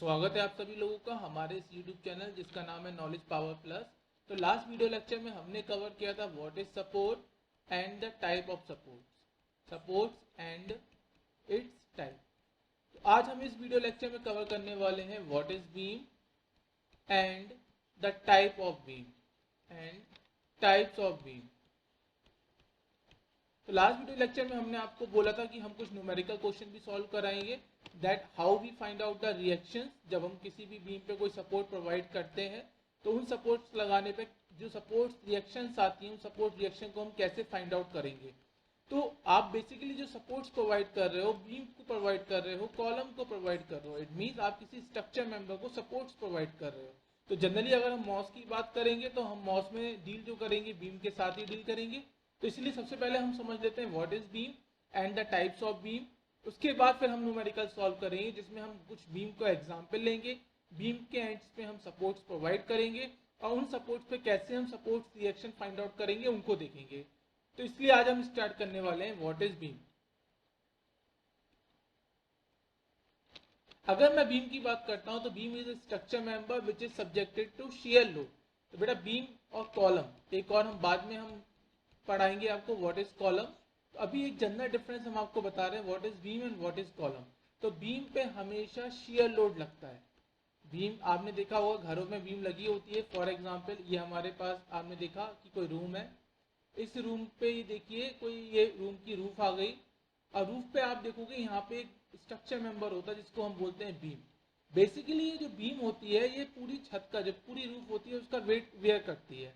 स्वागत है आप सभी लोगों का हमारे इस YouTube चैनल जिसका नाम है नॉलेज पावर प्लस। तो लास्ट वीडियो लेक्चर में हमने कवर किया था what is support and the type of supports and it's type. तो आज हम इस वीडियो लेक्चर में कवर करने वाले हैं what is beam and the type of beam and types of beam. तो लास्ट वीडियो लेक्चर में हमने आपको बोला था कि हम कुछ न्यूमेरिकल क्वेश्चन भी सॉल्व कराएंगे, that how we find out the reactions. जब हम किसी भी बीम पे कोई सपोर्ट प्रोवाइड करते हैं तो उन सपोर्ट्स लगाने पे जो सपोर्ट रिएक्शंस आती हैं उन सपोर्ट रिएक्शन को हम कैसे फाइंड आउट करेंगे। तो आप बेसिकली जो सपोर्ट्स प्रोवाइड कर रहे हो, बीम को प्रोवाइड कर रहे हो, कॉलम को प्रोवाइड कर रहे हो, इट मीन्स आप किसी स्ट्रक्चर मेंबर को सपोर्ट्स प्रोवाइड कर रहे हो। तो जनरली अगर हम मॉस की बात करेंगे तो हम मॉस में डील जो करेंगे बीम के साथ ही डील करेंगे। तो इसलिए सबसे पहले हम समझ लेते हैं what is beam and the types of beam. उसके बाद फिर हम न्यूमेरिकल सॉल्व करेंगे जिसमें हम कुछ बीम का एग्जांपल लेंगे, बीम के एंड्स पे हम सपोर्ट्स प्रोवाइड करेंगे और उन सपोर्ट्स पे कैसे हम सपोर्ट्स रिएक्शन फाइंड आउट करेंगे उनको देखेंगे। तो इसलिए आज हम स्टार्ट करने वाले हैं व्हाट इज बीम। अगर मैं बीम की बात करता हूं तो beam is a structure member which is subjected to shear load. तो बेटा बीम और कॉलम एक और हम बाद में हम पढ़ाएंगे आपको व्हाट इज कॉलम। तो अभी एक जनरल डिफरेंस हम आपको बता रहे हैं what is beam and what is column. तो बीम पे हमेशा शियर लोड लगता है। बीम आपने देखा होगा घरों में बीम लगी होती है। फॉर एग्जांपल ये हमारे पास आपने देखा कि कोई रूम है, इस रूम पे ये देखिए कोई ये रूम की रूफ आ गई और रूफ पे आप देखोगे यहाँ पे एक स्ट्रक्चर मेंबर होता है जिसको हम बोलते हैं बीम। बेसिकली ये जो बीम होती है ये पूरी छत का जो पूरी रूफ होती है उसका वेट वेयर करती है।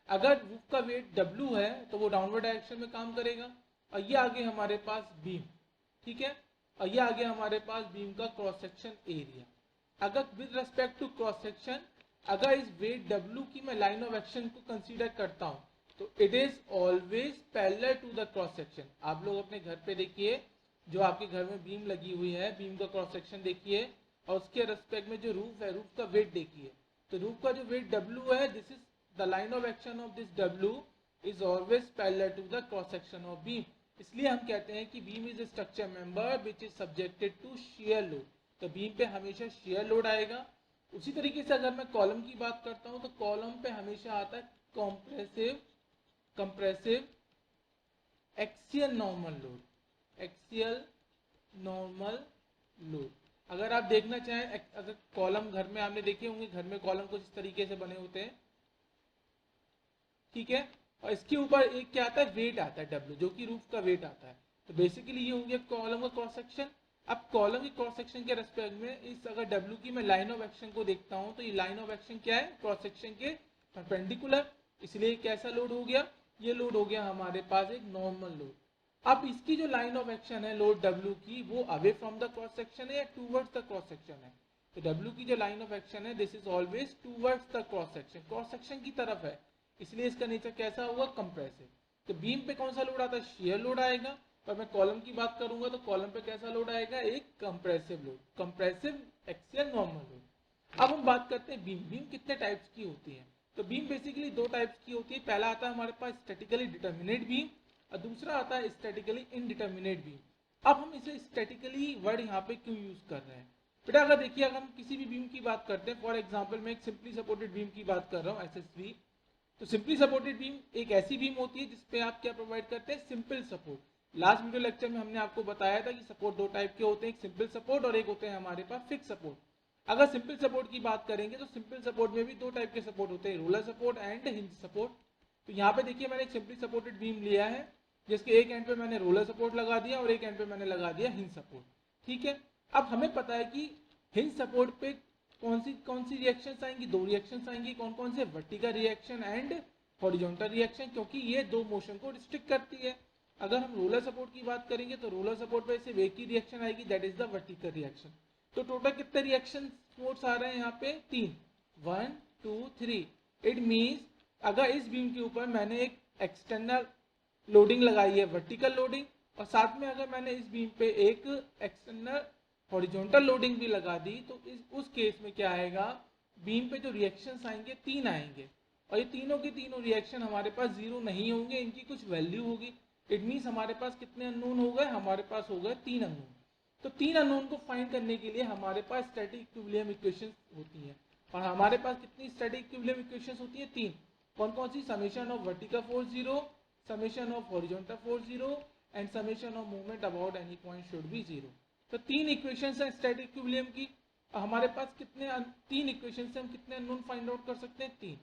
अगर रूफ का वेट W है तो वो डाउनवर्ड डायरेक्शन में काम करेगा। और ये आगे हमारे पास बीम, ठीक है, और ये आगे हमारे पास बीम का क्रॉस सेक्शन एरिया। अगर with respect to cross section अगर इस वेट W की मैं लाइन ऑफ एक्शन को कंसीडर करता हूँ तो it is always parallel to the cross section. आप लोग अपने घर पे देखिए जो आपके घर में बीम लगी हुई है, बीम का क्रॉस सेक्शन देखिए और उसके रिस्पेक्ट में जो रूफ है रूफ का वेट देखिए। तो रूफ का जो वेट W है, this is the line of action of this W is always parallel to the cross section of beam। इसलिए हम कहते हैं कि beam is a structure member which is subjected to shear load। तो beam पे हमेशा shear load आएगा। उसी तरीके से अगर मैं कॉलम की बात करता हूं तो कॉलम पे हमेशा आता है compressive axial normal load, axial normal load. अगर आप देखना चाहें अगर कॉलम घर में आपने देखे होंगे, घर में कॉलम कुछ इस तरीके से बने होते हैं, ठीक है, और इसके ऊपर एक क्या आता है वेट आता है W जो कि रूफ का वेट आता है। तो बेसिकली ये हो गया कॉलम का क्रॉस सेक्शन। अब कॉलम के क्रॉस सेक्शन के रेस्पेक्ट में इस अगर W की मैं लाइन ऑफ एक्शन को देखता हूं तो ये लाइन ऑफ एक्शन क्या है, क्रॉस सेक्शन के परपेंडिकुलर। इसलिए कैसा लोड हो गया, ये लोड हो गया हमारे पास एक नॉर्मल लोड। अब इसकी जो लाइन ऑफ एक्शन है लोड W की वो away from the cross section है या टूवर्ड्स द क्रॉस सेक्शन है। तो W की जो लाइन ऑफ एक्शन है this is always towards the cross section, cross section की तरफ है, इसलिए इसका नेचर कैसा हुआ, कंप्रेसिव। तो बीम पे कौन सा लोड आता है, शेयर लोड आएगा। और मैं कॉलम की बात करूंगा तो कॉलम पे कैसा लोड आएगा, एक compressive load, compressive axial normal load. अब हम बात करते हैं बीम। बीम कितने टाइप्स की होती है। तो बीम बेसिकली दो टाइप्स की होती है। पहला आता है हमारे पास स्टैटिकली डिटर्मिनेट बीम और दूसरा आता है स्टैटिकली इनडिटर्मिनेट बीम। अब हम इसे स्टैटिकली वर्ड यहाँ पे क्यों यूज कर रहे हैं बेटा, अगर देखिए अगर हम किसी भी बीम की बात करते हैं, फॉर एग्जाम्पल मैं एक सिंपली सपोर्टेड बीम की बात कर रहा हूँ SSB। तो सिंपली सपोर्टेड बीम एक ऐसी बीम होती है जिसपे आप क्या प्रोवाइड करते हैं, simple support. Last video lecture में हमने आपको बताया था कि सपोर्ट दो टाइप के होते हैं, एक सिंपल सपोर्ट और एक होते हैं हमारे पास फिक्स सपोर्ट। अगर सिंपल सपोर्ट की बात करेंगे तो सिंपल सपोर्ट में भी दो टाइप के सपोर्ट होते हैं, roller support and hinge support. तो यहाँ पे देखिए मैंने एक सिंपली सपोर्टेड बीम लिया है जिसके एक एंड पे मैंने रोलर सपोर्ट लगा दिया और एक एंड पे मैंने लगा दिया हिंज सपोर्ट, ठीक है। अब हमें पता है कि हिंज सपोर्ट पे कौन सी रिएक्शंस आएंगी, दो रिएक्शंस आएंगी। कौन कौन से, vertical reaction and horizontal reaction, क्योंकि ये दो मोशन को रिस्ट्रिक्ट करती है। अगर हम रोलर सपोर्ट की बात करेंगे तो रोलर सपोर्ट पे सिर्फ एक ही रिएक्शन आएगी, that is the vertical reaction. तो टोटल कितने रिएक्शन फोर्स आ रहे हैं यहाँ पे, 3, 1 2 3। इट मीन्स अगर इस बीम के ऊपर मैंने एक एक्सटर्नल लोडिंग लगाई है, वर्टिकल लोडिंग, और साथ में अगर मैंने इस बीम पे एक एक्सटर्नल हॉरिजॉन्टल लोडिंग भी लगा दी तो उस केस में क्या आएगा, बीम पे जो रिएक्शंस आएंगे 3 आएंगे और ये तीनों के तीनों रिएक्शन हमारे पास जीरो नहीं होंगे, इनकी कुछ वैल्यू होगी। इट मीन्स हमारे पास कितने अननोन हो गए, हमारे पास हो गए 3 अननोन। तो तीन अननोन को फाइंड करने के लिए हमारे पास स्टैटिक इक्विलिब्रियम इक्वेशंस होती हैं, और हमारे पास कितनी स्टैटिक इक्विलिब्रियम इक्वेशंस होती है? तीन। कौन कौन सी? Summation of vertical force 0, summation of horizontal force 0 and summation of movement about any point should be 0। तो तीन इक्वेशंस हैं स्टैटिक इक्विलिब्रियम की। हमारे पास कितने तीन इक्वेशन से हम कितने अननोन फाइंड आउट कर सकते हैं? तीन।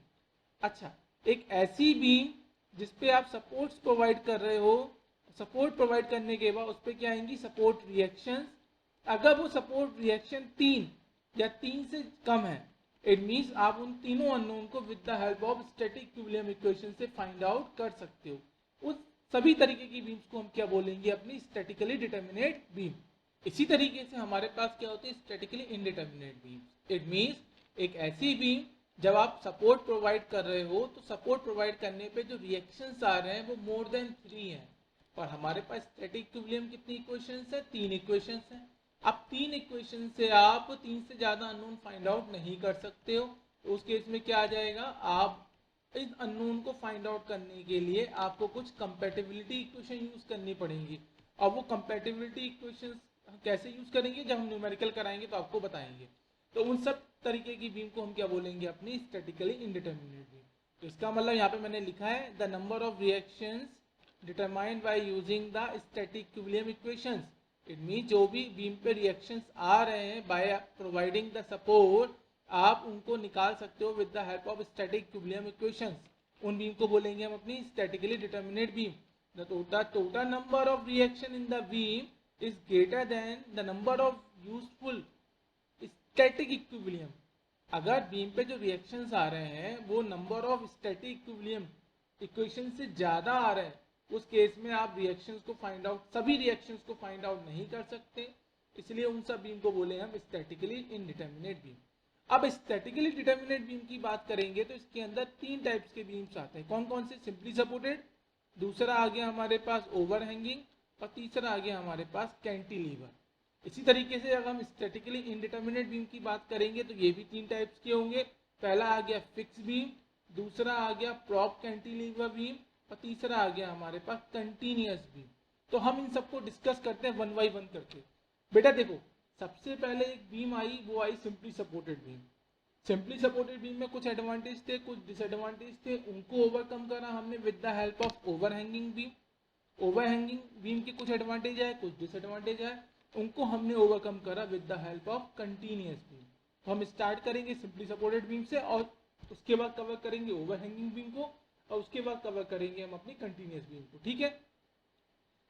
अच्छा, एक ऐसी बीम जिसपे आप सपोर्ट्स प्रोवाइड कर रहे हो, सपोर्ट प्रोवाइड करने के बाद उस पर क्या आएंगी? Support reaction. अगर वो सपोर्ट रिएक्शन 3 या 3 से कम है, इट मीन्स आप उन तीनों अननोन को with the help of static equilibrium equation से फाइंड आउट कर सकते हो। उस सभी तरीके की बीम्स को हम क्या बोलेंगे? अपनी स्टैटिकली डिटर्मिनेट बीम। इसी तरीके से हमारे पास क्या होती है? Statically indeterminate beam. It means एक ऐसी बीम जब आप सपोर्ट प्रोवाइड कर रहे हो तो सपोर्ट प्रोवाइड करने पे जो रिएक्शंस आ रहे हैं वो मोर देन 3 हैं, और हमारे पास स्टैटिक इक्विलिब्रियम कितनी इक्वेशंस है? 3 इक्वेशंस हैं। अब 3 इक्वेशन से आप 3 से ज्यादा अननोन फाइंड आउट नहीं कर सकते हो, तो उस केस में क्या आ जाएगा? आप इस अननोन को फाइंड आउट करने के लिए आपको कुछ कंपैटिबिलिटी इक्वेशन यूज करनी पड़ेंगी, और वो कंपैटिबिलिटी इक्वेशन कैसे यूज करेंगे जब हम न्यूमेरिकल कराएंगे तो आपको बताएंगे। तो उन सब तरीके की बीम को हम क्या बोलेंगे? अपनी स्टैटिकली इंडिटर्मिनेट बीम। तो इसका मतलब यहाँ पे मैंने लिखा है the number of reactions determined by using the static equilibrium equations. It mean जो भी बीम पे रिएक्शंस आ रहे हैं बाय प्रोवाइडिंग द सपोर्ट, आप उनको निकाल सकते हो with the help of static equilibrium equations. उन बीम को बोलेंगे हम अपनी statically determinate beam. The total number of reaction in the beam is greater than the number of useful static equilibrium। अगर बीम पे जो रिएक्शंस आ रहे हैं वो number of static equilibrium equation से ज्यादा आ रहे हैं, उस केस में आप रिएक्शंस को फाइंड आउट, सभी रिएक्शंस को फाइंड आउट नहीं कर सकते, इसलिए उन सब बीम को बोले हम स्टैटिकली इनडिटर्मिनेट बीम। अब स्टैटिकली डिटर्मिनेट बीम की बात करेंगे तो इसके अंदर तीन टाइप्स के बीम्स आते हैं। कौन कौन से? सिंपली सपोर्टेड, दूसरा आ गया हमारे पास ओवरहैंगिंग, और तीसरा आ गया हमारे पास कैंटिलीवर। इसी तरीके से अगर हम स्टैटिकली इंडिटर्मिनेट बीम की बात करेंगे तो ये भी तीन टाइप्स के होंगे। पहला आ गया फिक्स बीम, दूसरा आ गया प्रॉप कैंटिलीवर बीम, और तीसरा आ गया हमारे पास कंटिन्यूअस बीम। तो हम इन सबको डिस्कस करते हैं वन बाई वन करके। बेटा देखो, सबसे पहले एक बीम आई, वो I simply supported beam. Simply supported beam में कुछ एडवांटेज थे, कुछ डिसएडवांटेज थे, उनको ओवरकम करा हमने with the help of overhanging beam. Overhanging beam के कुछ एडवांटेज है, कुछ डिसएडवांटेज है, उनको हमने ओवरकम करा with the help of continuous beam. तो हम स्टार्ट करेंगे सिंपली सपोर्टेड बीम से, और उसके बाद कवर करेंगे ओवरहैंगिंग बीम को, और उसके बाद कवर करेंगे हम अपनी कंटिन्यूअस बीम को। ठीक है,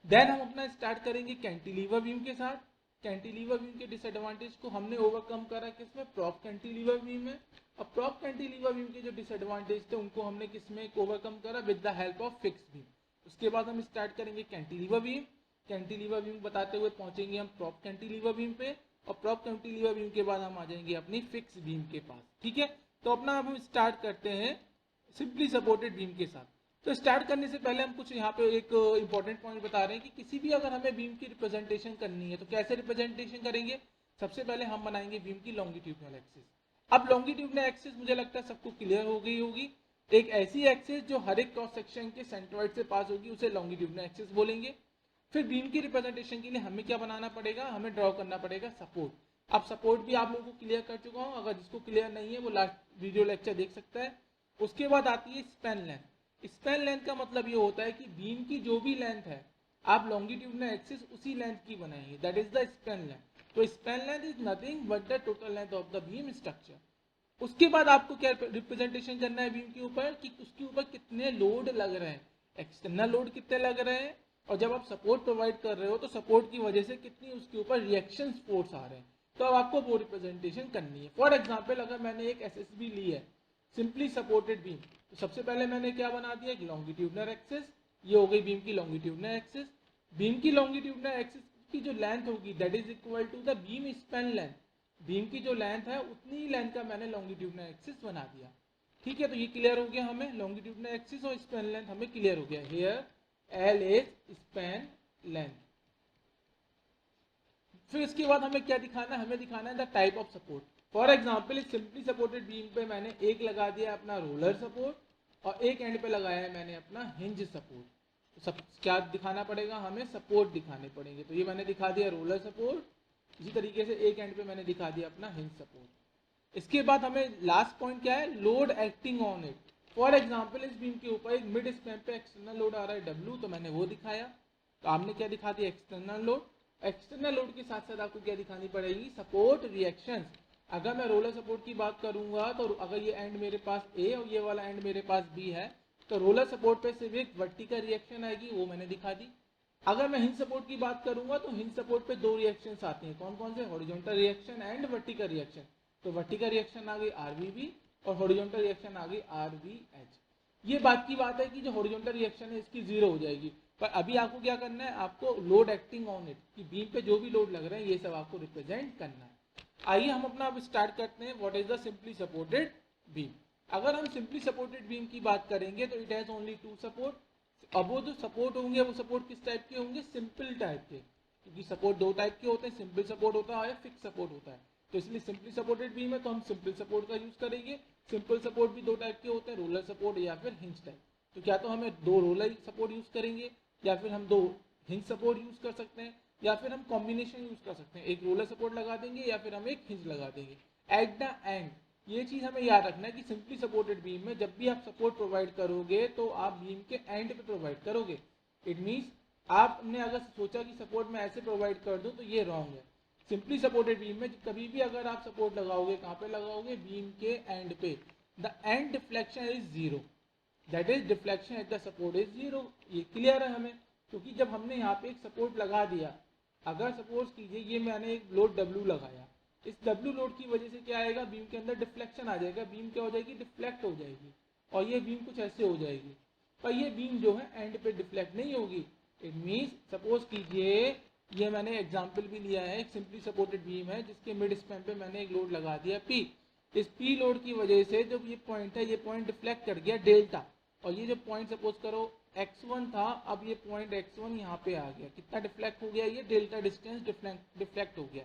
देन हम अपना स्टार्ट करेंगे कैंटिलीवर बीम के साथ। कैंटिलीवर बीम के डिसएडवांटेज को हमने ओवरकम करा किसमें? प्रॉप कैंटिलीवर बीम में। और प्रॉप कैंटिलीवर बीम के जो डिसएडवांटेज थे उनको हमने किसमें ओवरकम करा? With the help of fix beam. उसके बाद हम स्टार्ट करेंगे कैंटिलीवर बीम। कैंटिलीवर बीम बताते हुए पहुंचेंगे हम प्रॉप कैंटिलीवर बीम पे, और प्रॉप कैंटिलीवर बीम के बाद हम आ जाएंगे अपनी फिक्स बीम के पास। ठीक है, तो अपना अब हम स्टार्ट करते हैं सिंपली सपोर्टेड बीम के साथ। तो स्टार्ट करने से पहले हम कुछ यहाँ पे एक इंपॉर्टेंट पॉइंट बता रहे हैं कि किसी भी अगर हमें बीम की रिप्रेजेंटेशन करनी है तो कैसे रिप्रेजेंटेशन करेंगे? सबसे पहले हम बनाएंगे बीम की लॉन्गिट्यूडनल एक्सिस। अब लॉन्गिट्यूडनल एक्सिस मुझे लगता है सबको क्लियर हो गई होगी। एक ऐसी एक्सिस जो हर एक क्रॉस सेक्शन के सेंट्रॉइड से पास होगी, उसे लॉन्गिट्यूडनल एक्सिस बोलेंगे। फिर बीम की रिप्रेजेंटेशन के लिए हमें क्या बनाना पड़ेगा? हमें ड्रॉ करना पड़ेगा सपोर्ट। अब सपोर्ट भी आप लोगों को क्लियर कर चुका हूँ, अगर जिसको क्लियर नहीं है वो लास्ट वीडियो लेक्चर देख सकता है। उसके बाद आती है स्पैन लेंथ। स्पैन लेंथ का मतलब ये होता है कि बीम की जो भी लेंथ है आप लॉन्गिट्यूडनल एक्सिस उसी लेंथ की बनाएंगे, that is the span length. तो span length is nothing but the total length of the beam structure. उसके बाद आपको क्या रिप्रेजेंटेशन करना है बीम के ऊपर कि उसके ऊपर कितने लोड लग रहे हैं, एक्सटर्नल लोड कितने लग रहे हैं, और जब आप सपोर्ट प्रोवाइड कर रहे हो तो सपोर्ट की वजह से कितनी उसके ऊपर रिएक्शन फोर्स आ रहे हैं। तो अब आपको वो रिप्रेजेंटेशन करनी है। फॉर एग्जाम्पल अगर मैंने एक एसएसबी ली है सिंपली सपोर्टेड बीम, तो सबसे पहले मैंने क्या बना दिया? एक लॉन्गिट्यूडनल एक्सिस। ये हो गई बीम की लॉन्गिट्यूडनल एक्सिस। बीम की लॉन्गिट्यूडनल एक्सिस की जो लेंथ होगी that is equal to the beam span length. Beam की जो लेंथ है उतनी ही लेंथ का मैंने लॉन्गिट्यूडनल एक्सिस बना दिया। ठीक है, तो ये क्लियर हो गया हमें, लॉन्गिट्यूडनल एक्सिस और स्पैन लेंथ हमें क्लियर हो गया। Here L is span length. फिर इसके बाद हमें क्या दिखाना है? हमें दिखाना है the type of support. For example इस सिंपली सपोर्टेड बीम पे मैंने एक लगा दिया अपना रोलर सपोर्ट, और एक एंड पे लगाया है मैंने अपना हिंज सपोर्ट। तो सब क्या दिखाना पड़ेगा? हमें सपोर्ट दिखाने पड़ेंगे। तो ये मैंने दिखा दिया रोलर सपोर्ट, इसी तरीके से एक एंड पे मैंने दिखा दिया अपना हिंज सपोर्ट। इसके बाद हमें लास्ट पॉइंट क्या है, load acting on it. For example इस बीम के ऊपर एक मिड स्पैन पे एक्सटर्नल लोड आ रहा है W, तो मैंने वो दिखाया। तो आपने क्या दिखा दिया, एक्सटर्नल लोड। एक्सटर्नल लोड के साथ साथ आपको क्या दिखानी पड़ेगी, सपोर्ट रिएक्शंस। अगर मैं रोलर सपोर्ट की बात करूंगा तो अगर ये एंड मेरे पास A और ये वाला एंड मेरे पास B है, तो रोलर सपोर्ट पे सिर्फ एक वर्टिकल रिएक्शन आएगी, वो मैंने दिखा दी। अगर मैं हिंज सपोर्ट की बात करूंगा तो हिंज सपोर्ट पे दो रिएक्शंस आती हैं, कौन कौन से, horizontal reaction and vertical reaction. तो वर्टिकल रिएक्शन आ गई RVB और हॉरिजॉन्टल रिएक्शन आ गई RVH। ये बात की बात है कि जो हॉरिजॉन्टल रिएक्शन है इसकी जीरो हो जाएगी, पर अभी आपको क्या करना है, आपको लोड एक्टिंग ऑन इट, कि बीम पे जो भी लोड लग रहे हैं ये सब आपको रिप्रेजेंट करना है। आइए हम अपना अब स्टार्ट करते हैं, what is the simply supported beam. अगर हम सिंपली सपोर्टेड बीम की बात करेंगे तो it has only two support. अब वो जो सपोर्ट होंगे वो सपोर्ट किस टाइप के होंगे, सिंपल टाइप के, क्योंकि सपोर्ट दो टाइप के होते हैं, सिंपल सपोर्ट होता है, फिक्स सपोर्ट होता है। तो इसलिए सिंपली सपोर्टेड बीम है तो हम सिंपल सपोर्ट का यूज करेंगे। सिंपल सपोर्ट भी दो टाइप के होते हैं, रोलर सपोर्ट या फिर हिंज टाइप। तो क्या तो हमें दो रोलर सपोर्ट यूज करेंगे, या फिर हम दो हिंज सपोर्ट यूज कर सकते हैं, या फिर हम कॉम्बिनेशन यूज कर सकते हैं, एक रोलर सपोर्ट लगा देंगे या फिर हम एक हिंज लगा देंगे। एट द एंड ये चीज हमें याद रखना है कि सिंपली सपोर्टेड बीम में जब भी आप सपोर्ट प्रोवाइड करोगे तो आप बीम के एंड पे प्रोवाइड करोगे। इट मीन्स आपने अगर सोचा कि सपोर्ट में ऐसे प्रोवाइड कर दूं तो ये रॉन्ग है। सिंपली सपोर्टेड बीम में कभी भी अगर आप सपोर्ट लगाओगे, कहाँ पे लगाओगे, बीम के एंड पे। The end deflection is zero, that is deflection at the support is zero. ये क्लियर है हमें, क्योंकि जब हमने यहाँ पे एक सपोर्ट लगा दिया, अगर सपोज कीजिए ये मैंने एक लोड W लगाया, इस W लोड की वजह से क्या आएगा, बीम के अंदर डिफ्लेक्शन आ जाएगा, बीम क्या हो जाएगी, डिफ्लेक्ट हो जाएगी, और ये बीम कुछ ऐसे हो जाएगी। पर ये बीम जो है एंड पे डिफ्लेक्ट नहीं होगी। इट मीन्स सपोज कीजिए ये मैंने एग्जाम्पल भी लिया है, एक सिंपली सपोर्टेड बीम है जिसके मिड स्पैन पे मैंने एक लोड लगा दिया P। इस P लोड की वजह से जब ये पॉइंट है, ये पॉइंट डिफ्लेक्ट कर गया डेल्टा, और ये जो पॉइंट सपोज करो x1 था, अब ये पॉइंट x1 यहाँ पे आ गया, कितना डिफ्लेक्ट हो गया, ये डेल्टा डिस्टेंस डिफ्लेक्ट हो गया।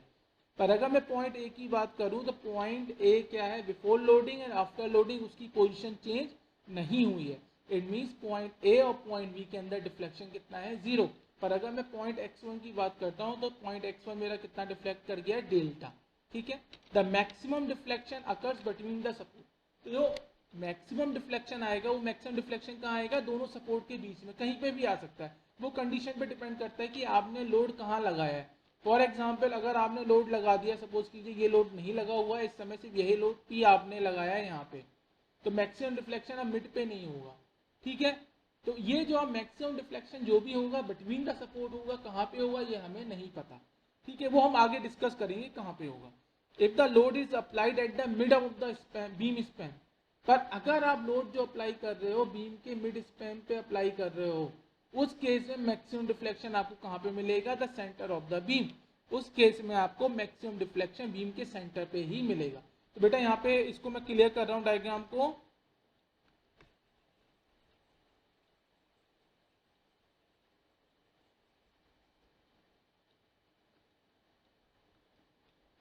पर अगर मैं पॉइंट A की बात करूं तो पॉइंट A क्या है, before loading and after loading उसकी पोजीशन चेंज नहीं हुई है। इट मींस पॉइंट A और पॉइंट B के अंदर डिफ्लेक्शन कितना है, जीरो। पर अगर मैं पॉइंट x1 की बात करता हूं तो पॉइंट x1 मेरा कितना डिफ्लेक्ट कर गया, डेल्टा। ठीक है, the maximum deflection occurs between the support. तो जो मैक्सिमम डिफ्लेक्शन आएगा, वो मैक्सिमम डिफ्लेक्शन कहाँ आएगा, दोनों सपोर्ट के बीच में, कहीं पे भी आ सकता है। वो कंडीशन पे डिपेंड करता है कि आपने लोड कहाँ लगाया है। फॉर एग्जाम्पल अगर आपने लोड लगा दिया, सपोज कीजिए ये लोड नहीं लगा हुआ है, इस समय सिर्फ यही लोड P आपने लगाया है यहाँ पे, तो मैक्सिमम डिफ्लेक्शन अब मिड पे नहीं होगा। ठीक है, तो ये जो मैक्सिमम डिफ्लेक्शन जो भी होगा बिटवीन द सपोर्ट होगा, कहाँ पे होगा ये हमें नहीं पता। ठीक है, वो हम आगे डिस्कस करेंगे कहाँ पे होगा। If the load is applied at the mid of the beam span, पर अगर आप लोड जो अप्लाई कर रहे हो बीम के मिड स्पैन पे अप्लाई कर रहे हो, उस केस में मैक्सिमम डिफ्लेक्शन आपको कहाँ पे मिलेगा, the centre of the beam. उस केस में आपको मैक्सिमम डिफ्लेक्शन बीम के सेंटर पे ही मिलेगा। तो बेटा यहाँ पे इसको मैं क्लियर कर रहा हूँ डायग्राम को।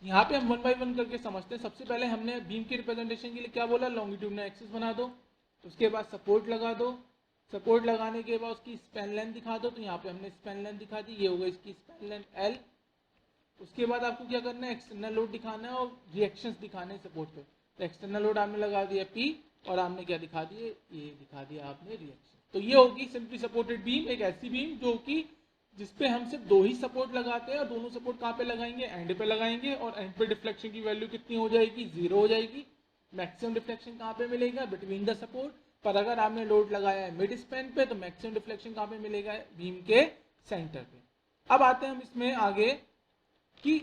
यहाँ पे हम वन बाय वन करके समझते हैं। सबसे पहले हमने बीम की रिप्रेजेंटेशन के लिए क्या बोला, लॉन्गिट्यूडनल एक्सिस बना दो, उसके बाद सपोर्ट लगा दो, सपोर्ट लगाने के बाद उसकी स्पैन लेंथ दिखा दो। तो यहाँ पे हमने स्पैन लेंथ दिखा दी, ये होगा इसकी स्पैन लेंथ L। उसके बाद आपको क्या करना है, एक्सटर्नल लोड दिखाना है और रिएक्शंस दिखाने हैं सपोर्ट पे। तो एक्सटर्नल लोड आपने लगा दिया P, और आपने क्या दिखा दिए, ये दिखा दिया आपने रिएक्शन। तो ये होगी सिंपली सपोर्टेड बीम, एक ऐसी बीम जो कि जिसपे हम सिर्फ दो ही सपोर्ट लगाते हैं, और दोनों सपोर्ट कहाँ पे लगाएंगे, एंड पे लगाएंगे, और एंड पे डिफ्लेक्शन की वैल्यू कितनी हो जाएगी, जीरो हो जाएगी। मैक्सिमम डिफ्लेक्शन कहाँ पे मिलेगा, बिटवीन द सपोर्ट। पर अगर आपने लोड लगाया है मिड स्पैन पे तो मैक्सिमम डिफ्लेक्शन कहाँ पे मिलेगा, बीम के सेंटर पे। अब आते हैं हम इसमें आगे कि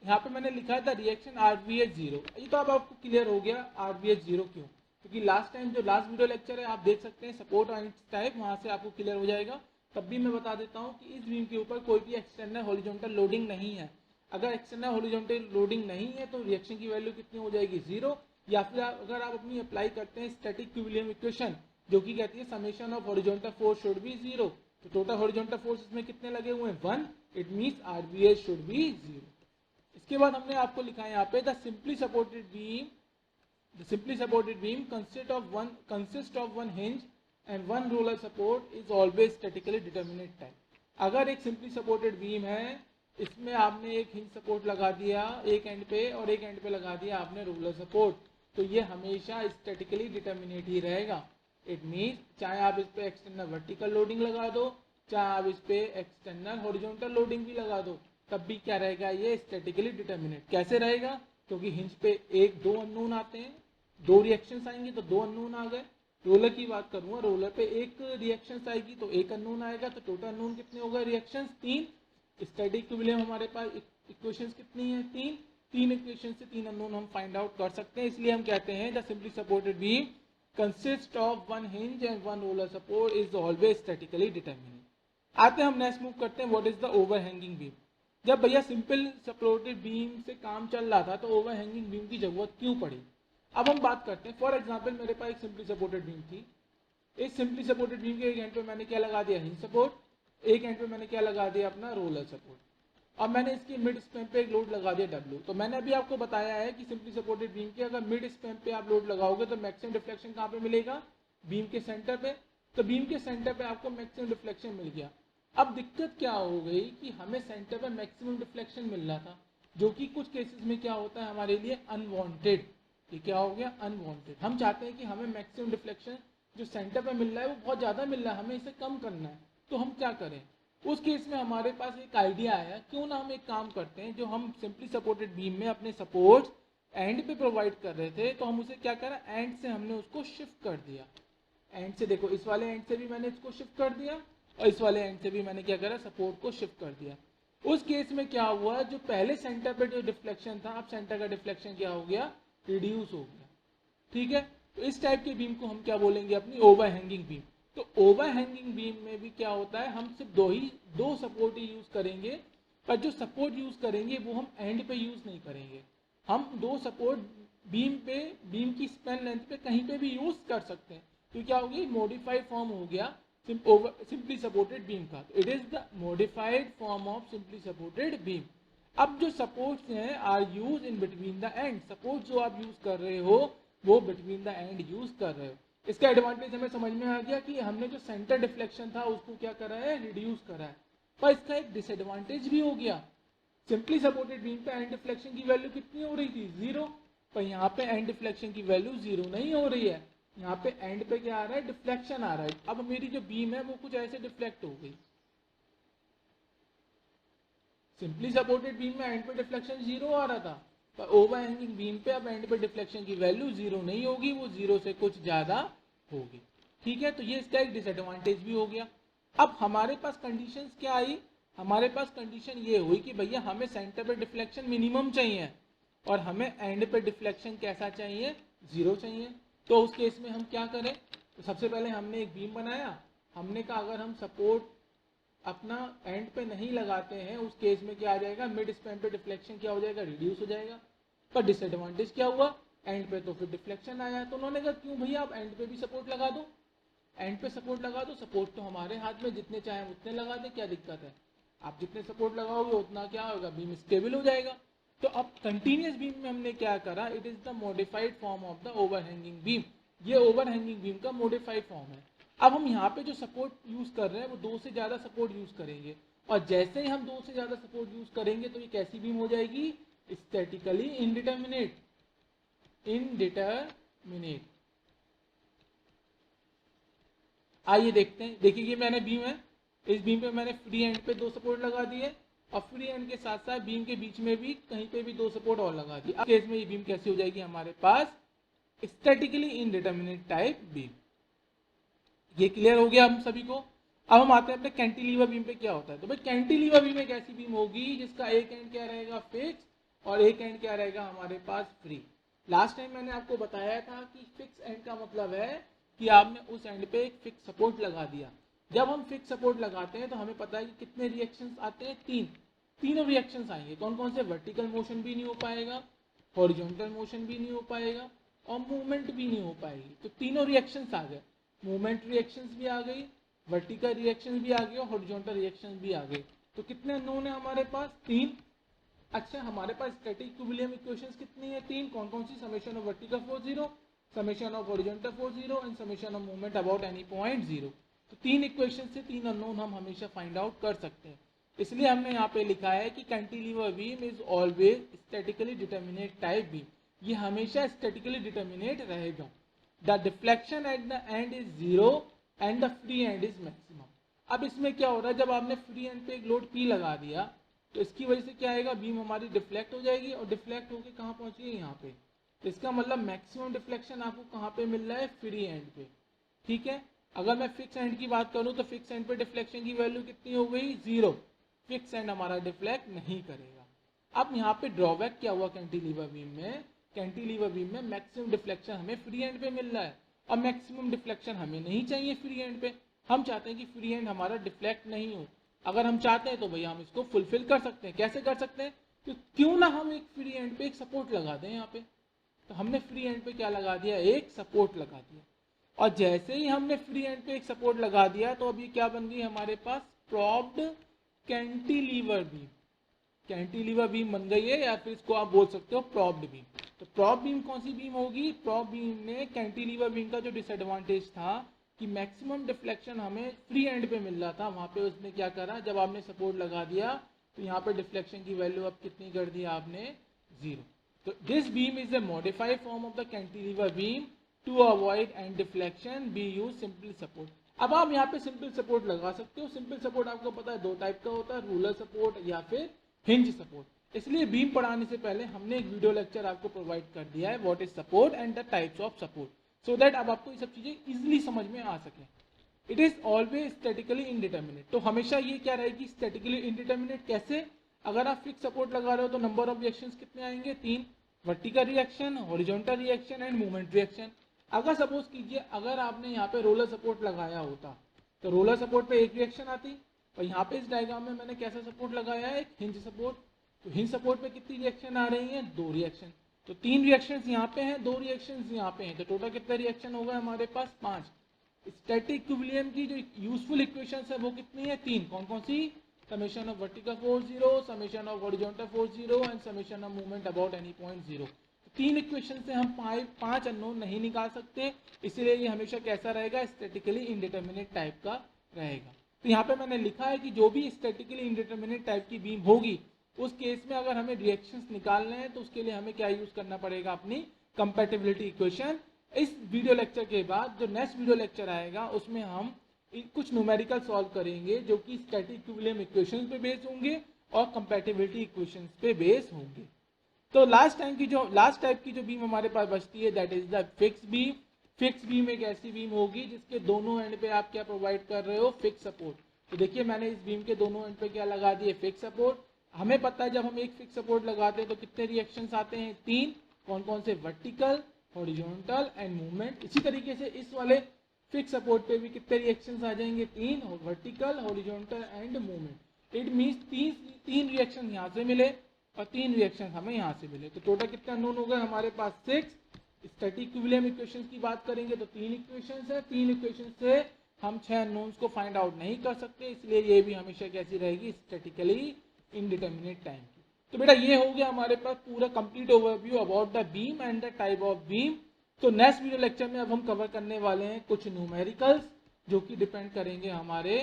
यहाँ पे मैंने लिखा था रिएक्शन RVH जीरो। ये तो अब आपको क्लियर हो गया RVH जीरो क्यों, क्योंकि लास्ट टाइम जो लास्ट वीडियो लेक्चर है आप देख सकते हैं सपोर्ट और टाइप, वहां से आपको क्लियर हो जाएगा। तब भी मैं बता देता हूँ कि इस बीम के ऊपर कोई भी एक्सटर्नल हॉरिजॉन्टल लोडिंग नहीं है। अगर एक्सटर्नल हॉरिजॉन्टल लोडिंग नहीं है तो रिएक्शन की वैल्यू कितनी हो जाएगी, जीरो। या फिर अगर आप अपनी अप्लाई करते हैं स्टैटिक इक्विलिब्रियम इक्वेशन, जो कि कहती है summation of horizontal force should be zero, तो टोटल हॉरिजॉन्टल फोर्स इसमें कितने लगे हुए हैं, 1। It means RVH should be zero. इसके बाद हमने आपको लिखा है यहाँ पे the simply supported beam consist of one hinge and one roller support is always statically determinate type. अगर एक सिंपली सपोर्टेड बीम है इसमें आपने एक हिंज सपोर्ट लगा दिया एक एंड पे और एक एंड पे लगा दिया आपने रोलर सपोर्ट, तो ये हमेशा स्टैटिकली डिटर्मिनेट ही रहेगा। इट मीन्स चाहे आप इस पे एक्सटर्नल वर्टिकल लोडिंग लगा दो, चाहे आप इस पे एक्सटर्नल हॉरिजॉन्टल लोडिंग भी लगा दो, तब भी क्या रहेगा, ये स्टैटिकली डिटर्मिनेट। कैसे रहेगा, क्योंकि हिंज पे एक दो अननोन आते हैं, दो रिएक्शंस आएंगे तो दो अननोन आ गए। रोलर की बात करूंगा, रोलर पे एक रिएक्शन आएगी तो एक अननोन आएगा, तो टोटल अननोन कितने हो गए रिएक्शंस, तीन। स्टैटिक इक्विलिब्रियम हमारे पास इक्वेशंस कितनी है, तीन। तीन इक्वेशन से तीन अननोन हम फाइंड आउट कर सकते हैं, इसलिए हम कहते हैं the simply supported beam consist of one hinge and one roller support is always statically determinate. आते हैं हम नेक्स्ट मूव करते हैं, what is the overhanging beam. जब भैया सिंपल सपोर्टेड बीम से काम चल रहा था तो ओवरहैंगिंग बीम की जरूरत क्यों पड़ी। अब हम बात करते हैं, फॉर एग्जांपल मेरे पास एक सिंपली सपोर्टेड बीम थी। इस सिंपली सपोर्टेड बीम के एक एंड पे मैंने क्या लगा दिया, हिंज सपोर्ट, एक एंड पे मैंने क्या लगा दिया, अपना रोलर सपोर्ट। अब मैंने इसकी मिड स्पैन पे एक लोड लगा दिया W। तो मैंने अभी आपको बताया है कि सिंपली सपोर्टेड बीम के अगर मिड स्पैन पे आप लोड लगाओगे तो मैक्सिमम डिफ्लेक्शन कहाँ पे मिलेगा, बीम के सेंटर पे। तो बीम के सेंटर पे आपको मैक्सिमम डिफ्लेक्शन मिल गया। अब दिक्कत क्या हो गई कि हमें सेंटर पे मैक्सिमम डिफ्लेक्शन मिल रहा था, जो कि कुछ केसेस में क्या होता है हमारे लिए अनवांटेड। ये क्या हो गया, अनवांटेड। हम चाहते हैं कि हमें मैक्सिमम डिफ्लेक्शन जो सेंटर पे मिल रहा है वो बहुत ज़्यादा मिल रहा है, हमें इसे कम करना है। तो हम क्या करें, उस केस में हमारे पास एक आइडिया आया, क्यों ना हम एक काम करते हैं, जो हम सिंपली सपोर्टेड बीम में अपने सपोर्ट एंड पे प्रोवाइड कर रहे थे, तो हम उसे क्या करें, एंड से हमने उसको शिफ्ट कर दिया। एंड से देखो, इस वाले एंड से भी मैंने इसको शिफ्ट कर दिया और इस वाले एंड से भी मैंने क्या करा, सपोर्ट को शिफ्ट कर दिया। उस केस में क्या हुआ, जो पहले सेंटर पे जो डिफ्लेक्शन था, अब सेंटर का डिफ्लेक्शन क्या हो गया, रिड्यूस हो गया। ठीक है, तो इस टाइप के बीम को हम क्या बोलेंगे, अपनी ओवरहैंगिंग बीम। तो ओवरहैंगिंग बीम में भी क्या होता है, हम सिर्फ दो सपोर्ट ही यूज करेंगे, पर जो सपोर्ट यूज करेंगे वो हम एंड पे यूज नहीं करेंगे। हम दो सपोर्ट बीम पे, बीम की स्पैन लेंथ पे कहीं पे भी यूज कर सकते हैं। तो क्या होगी, मॉडिफाइड फॉर्म हो गया सिंपली सपोर्टेड बीम का। It is the modified form of simply supported beam. अब जो सपोर्ट्स हैं are use in between the end, support जो आप यूज कर रहे हो वो बिटवीन द एंड यूज कर रहे हो। इसका एडवांटेज हमें समझ में आ गया कि हमने जो सेंटर डिफ्लेक्शन था उसको क्या करा है, रिड्यूस करा है। पर इसका एक डिसएडवांटेज भी हो गया, सिंपली सपोर्टेड बीम पे एंड डिफ्लेक्शन की वैल्यू कितनी हो रही थी, 0। पर यहाँ पे एंड डिफ्लेक्शन की वैल्यू 0 नहीं हो रही है, यहाँ पे एंड पे क्या आ रहा है, डिफ्लेक्शन आ रहा है। अब मेरी जो बीम है वो कुछ ऐसे डिफ्लेक्ट हो गई। सिंपली सपोर्टेड बीम में एंड पे डिफ्लेक्शन 0 आ रहा था, पर ओवरहैंगिंग बीम पे अब एंड पे डिफ्लेक्शन की वैल्यू 0 नहीं होगी, वो 0 से कुछ ज्यादा होगी। ठीक है, तो ये इसका एक डिसएडवांटेज भी हो गया। अब हमारे पास कंडीशंस क्या आई, हमारे पास कंडीशन ये हुई कि भैया हमें सेंटर पे डिफ्लेक्शन मिनिमम चाहिए और हमें एंड पे डिफ्लेक्शन कैसा चाहिए, 0 चाहिए। तो उस केस में हम क्या करें, तो सबसे पहले हमने एक बीम बनाया, हमने कहा अगर हम सपोर्ट अपना एंड पे नहीं लगाते हैं उस केस में क्या आ जाएगा, मिड स्पैन पे डिफ्लेक्शन क्या हो जाएगा, रिड्यूस हो जाएगा। पर डिसएडवांटेज क्या हुआ, एंड पे तो फिर डिफ्लेक्शन आया। तो उन्होंने कहा क्यों भैया आप एंड पे भी सपोर्ट लगा दो, एंड पे सपोर्ट लगा दो, सपोर्ट तो हमारे हाथ में, जितने चाहे उतने लगा दे, क्या दिक्कत है। आप जितने सपोर्ट लगाओगे उतना क्या होगा, बीम स्टेबल हो जाएगा। तो अब कंटिन्यूस बीम में हमने क्या करा, it is the modified form of the overhanging beam. ये ओवरहैंगिंग बीम का मॉडिफाइड फॉर्म है। अब हम यहाँ पे जो सपोर्ट यूज कर रहे हैं वो दो से ज्यादा सपोर्ट यूज करेंगे, और जैसे ही हम दो से ज्यादा सपोर्ट यूज करेंगे तो ये कैसी बीम हो जाएगी, स्टैटिकली इनडिटर्मिनेट। इनडिटर्मिनेट। आइए देखते हैं, देखिए ये मैंने बीम है, इस बीम पे मैंने फ्री एंड पे दो सपोर्ट लगा दिए और फ्री एंड के साथ साथ बीम के बीच में भी कहीं पे भी दो सपोर्ट और लगा दिए। अब केस में ये बीम कैसी हो जाएगी हमारे पास, स्टैटिकली इनडिटर्मिनेट टाइप बीम। ये क्लियर हो गया हम सभी को। अब हम आते हैं अपने कैंटिलीवर बीम पे क्या होता है। तो भाई कैंटिलीवर बीम एक ऐसी बीम होगी जिसका एक एंड क्या रहेगा, फिक्स, और एक एंड क्या रहेगा हमारे पास, फ्री। लास्ट टाइम मैंने आपको बताया था कि फिक्स एंड का मतलब है कि आपने उस एंड पे एक फिक्स सपोर्ट लगा दिया। जब हम फिक्स सपोर्ट लगाते हैं तो हमें पता है कि कितने रिएक्शंस आते हैं, तीनों रिएक्शंस आएंगे। कौन कौन से, वर्टिकल मोशन भी नहीं हो पाएगा, हॉरिजॉन्टल मोशन भी नहीं हो पाएगा और मूवमेंट भी नहीं हो पाएगी। तो तीनों रिएक्शंस आ गए, मूवमेंट रिएक्शंस भी आ गई, वर्टिकल रिएक्शंस भी आ गई और हॉरिजॉन्टल रिएक्शंस भी आ गई। तो कितने नोन है हमारे पास, 3। अच्छा, हमारे पास स्टैटिक इक्विलिब्रियम इक्वेशंस कितनी है, 3। कौन कौन सी, summation of vertical force 0, summation of horizontal force 0 and summation of movement about any point 0। तो 3 इक्वेशन से 3 अननोन हम हमेशा फाइंड आउट कर सकते हैं। इसलिए हमने यहाँ पे लिखा है कि cantilever beam is always statically determinate type beam, ये हमेशा स्टैटिकली डिटर्मिनेट रहेगा। The deflection at the end is 0 and the free and is maximum. अब इसमें क्या हो रहा है, जब आपने फ्री एंड पे एक लोड P लगा दिया तो इसकी वजह से क्या आएगा, बीम हमारी डिफ्लेक्ट हो जाएगी और डिफ्लेक्ट होकर कहाँ पहुंची है, यहाँ पे। तो इसका मतलब मैक्सिमम डिफ्लेक्शन आपको कहाँ पे मिल रहा है, फ्री एंड पे। ठीक है, अगर मैं फिक्स एंड की बात करूँ तो फिक्स एंड पे डिफ्लेक्शन की वैल्यू कितनी हो गई, 0। फिक्स एंड हमारा डिफ्लेक्ट नहीं करेगा। अब यहाँ पे ड्रॉबैक क्या हुआ कैंटिलीवर बीम में, कैंटिलीवर बीम में मैक्सिमम डिफ्लेक्शन हमें फ्री एंड पे मिल रहा है और मैक्सिमम डिफ्लेक्शन हमें नहीं चाहिए फ्री एंड पे। हम चाहते हैं कि फ्री एंड हमारा डिफ्लेक्ट नहीं हो। अगर हम चाहते हैं तो भैया हम इसको फुलफिल कर सकते हैं। कैसे कर सकते हैं, तो क्यों ना हम एक फ्री एंड पे एक सपोर्ट लगा दें यहाँ पे। तो हमने फ्री एंड पे क्या लगा दिया, एक सपोर्ट लगा दिया। और जैसे ही हमने फ्री एंड पे एक सपोर्ट लगा दिया तो अब ये क्या बन गई हमारे पास, propped cantilever beam. Cantilever beam बन गई है, या फिर इसको आप बोल सकते हो प्रॉप्ड बीम। तो प्रॉप बीम कौन सी बीम होगी, प्रॉप बीम में कैंटिलीवर बीम का जो डिसएडवांटेज था कि मैक्सिमम डिफ्लेक्शन हमें फ्री एंड पे मिल रहा था, वहां पे उसने क्या करा, जब आपने सपोर्ट लगा दिया तो यहाँ पे डिफ्लेक्शन की वैल्यू अब कितनी कर दी आपने, 0। तो this beam is a modified form of the cantilever beam to avoid and deflection be use simple support. अब आप यहाँ पे सिंपल सपोर्ट लगा सकते हो। सिंपल सपोर्ट आपको पता है दो टाइप का होता है, रूलर सपोर्ट या फिर हिंज सपोर्ट। इसलिए बीम पढ़ाने से पहले हमने एक वीडियो लेक्चर आपको प्रोवाइड कर दिया है, what is support and the types of support, so that अब आपको ये सब चीजें इजिली समझ में आ सके। It is always statically indeterminate. तो हमेशा ये क्या रहेगी, स्टैटिकली इनडिटर्मिनेट। कैसे, अगर आप फिक्स सपोर्ट लगा रहे हो तो नंबर ऑफ रिएक्शंस कितने आएंगे, 3। Vertical reaction, horizontal reaction and movement reaction. अगर सपोज कीजिए अगर आपने यहाँ पे रोलर सपोर्ट लगाया होता तो रोलर सपोर्ट पे एक रिएक्शन आती, और यहाँ पे इस डायग्राम में मैंने कैसा सपोर्ट लगाया है, एक हिंज सपोर्ट। तो हिंज सपोर्ट पे कितनी रिएक्शन आ रही है, 2 रिएक्शन। तो 3 रिएक्शंस यहाँ पे हैं, 2 रिएक्शंस यहाँ पे हैं, तो टोटल कितने रिएक्शन होगा हमारे पास, 5। स्टैटिक इक्विलिब्रियम की जो यूजफुल इक्वेशंस है वो कितनी है, 3। कौन कौन सी, summation of vertical force 0, summation of horizontal force 0 and summation of movement about any point 0। 3 equation से हम 5 अननोन नहीं निकाल सकते, इसलिए ये हमेशा कैसा रहेगा, स्टैटिकली इंडिटर्मिनेट टाइप का रहेगा। तो यहाँ पे मैंने लिखा है कि जो भी स्टैटिकली इंडिटर्मिनेट टाइप की बीम होगी उस केस में अगर हमें रिएक्शंस निकालने हैं तो उसके लिए हमें क्या यूज करना पड़ेगा, अपनी कंपैटिबिलिटी इक्वेशन। इस वीडियो लेक्चर के बाद जो नेक्स्ट वीडियो लेक्चर आएगा उसमें हम कुछ न्यूमेरिकल सॉल्व करेंगे जो कि स्टैटिक इक्विलिब्रियम इक्वेशंस पे बेस होंगे और कंपैटिबिलिटी इक्वेशंस पे बेस होंगे। तो लास्ट टाइप की जो बीम हमारे पास बचती है that is the fix beam. Fix beam एक ऐसी बीम होगी जिसके दोनों एंड पे आप क्या प्रोवाइड कर रहे हो, फिक्स सपोर्ट। तो देखिए मैंने इस बीम के दोनों एंड पे क्या लगा दिए, फिक्स सपोर्ट। हमें पता है जब हम एक फिक्स सपोर्ट लगाते हैं तो कितने रिएक्शंस आते हैं, 3। कौन कौन से, वर्टिकल, हॉरिजॉन्टल एंड मूवमेंट। इसी तरीके से इस वाले फिक्स सपोर्ट पे भी कितने रिएक्शंस आ जाएंगे, 3, vertical, horizontal and movement. It means 3 reaction यहाँ से मिले और 3 रिएक्शन हमें यहाँ से मिले, तो टोटल कितना नोन हो गए हमारे पास, 6। स्टैटिक इक्विलिब्रियम इक्वेशंस की बात करेंगे तो 3 इक्वेशंस है, 3 इक्वेशंस से हम 6 अननोन्स को फाइंड आउट नहीं कर सकते, इसलिए ये भी हमेशा कैसी रहेगी, स्टैटिकली इनडिटर्मिनेट टाइम की। तो बेटा ये हो गया हमारे पास पूरा complete overview about the beam and the type of beam. तो नेक्स्ट वीडियो लेक्चर में अब हम कवर करने वाले हैं कुछ न्यूमेरिकल्स जो कि डिपेंड करेंगे हमारे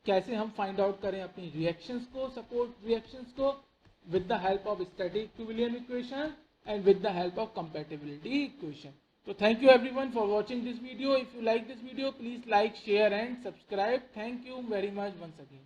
कैसे हम फाइंड आउट करें अपनी रिएक्शंस को, सपोर्ट रिएक्शंस को with the help of static equilibrium equation and with the help of compatibility equation. So thank you everyone for watching this video. If you like this video, please like, share and subscribe. Thank you very much once again.